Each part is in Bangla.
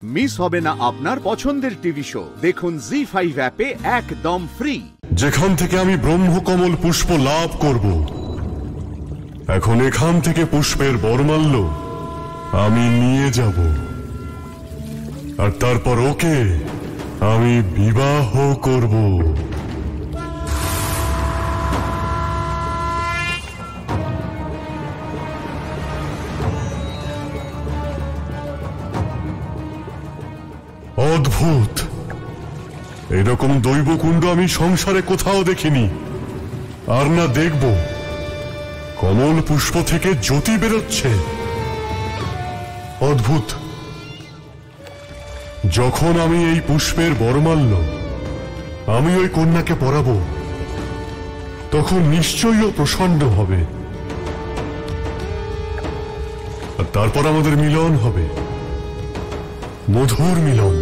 মিস হবে না আপনার পছন্দের টিভি শো। দেখুন জি5 অ্যাপে একদম ফ্রি। যেখান থেকে আমি ব্রহ্মকমল পুষ্প লাভ করব, এখন এখান থেকে পুষ্পের বরমাল্য আমি নিয়ে যাব, আর তারপর ওকে আমি বিবাহ করব। অদ্ভুত, এরকম দৈবকুণ্ড আমি সংসারে কোথাও দেখিনি, আর না দেখব। কমল পুষ্প থেকে জ্যোতি বেরোচ্ছে, অদ্ভুত। যখন আমি এই পুষ্পের বরমাল্য আমি ওই কন্যাকে পরাবো, তখন নিশ্চয়ই ও প্রসন্ন হবে, আর তারপর আমাদের মিলন হবে, মধুর মিলন।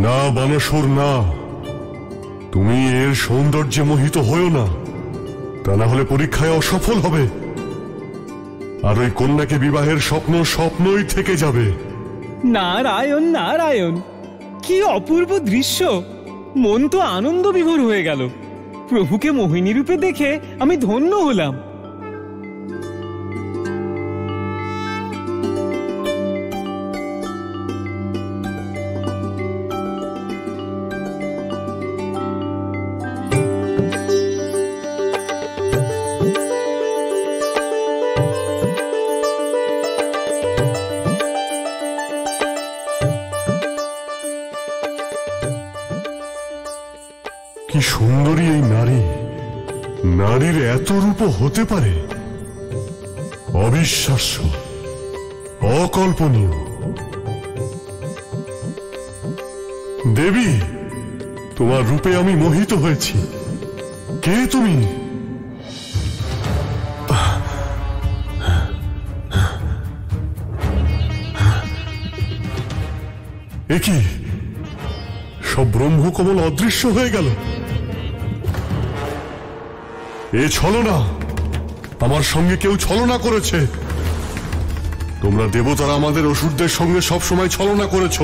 না বানাসুর, না, তুমি এর সৌন্দর্যে মোহিত হয়েও না, তা না হলে পরীক্ষায় অসফল হবে, আর ওই কন্যাকে বিবাহের স্বপ্ন স্বপ্নই থেকে যাবে। নারায়ণ নারায়ণ, কি অপূর্ব দৃশ্য! মন তো আনন্দ বিভোর হয়ে গেল। প্রভুকে মোহিনী রূপে দেখে আমি ধন্য হলাম। কি সুন্দরী এই নারী! নারীর এত রূপ হতে পারে? অবিশ্বাস্য, অকল্পনীয়। দেবী, তোমার রূপে আমি মোহিত হয়েছি। কে তুমি? এ কি, সব ব্রহ্মকমল অদৃশ্য হয়ে গেল? এ ছলনা, আমার সঙ্গে কেউ ছলনা করেছে। তোমরা দেবতারা আমাদের অসুরদের সঙ্গে সবসময় ছলনা করেছ,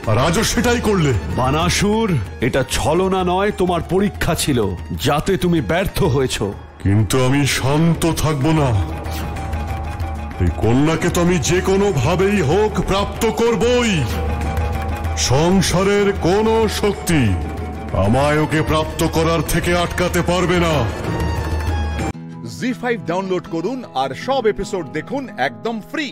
আর আজও সেটাই করলে। বানাসুর, এটা ছলনা নয়, তোমার পরীক্ষা ছিল, যাতে তুমি ব্যর্থ হয়েছ। কিন্তু আমি শান্ত থাকব না। এই কন্যাকে তো আমি যে কোনো ভাবেই হোক প্রাপ্ত করবই। সংসারের কোন শক্তি আমায় ওকে প্রাপ্ত করার থেকে আটকাতে পারবে না। জি5 ডাউনলোড করুন আর সব এপিসোড দেখুন একদম ফ্রি।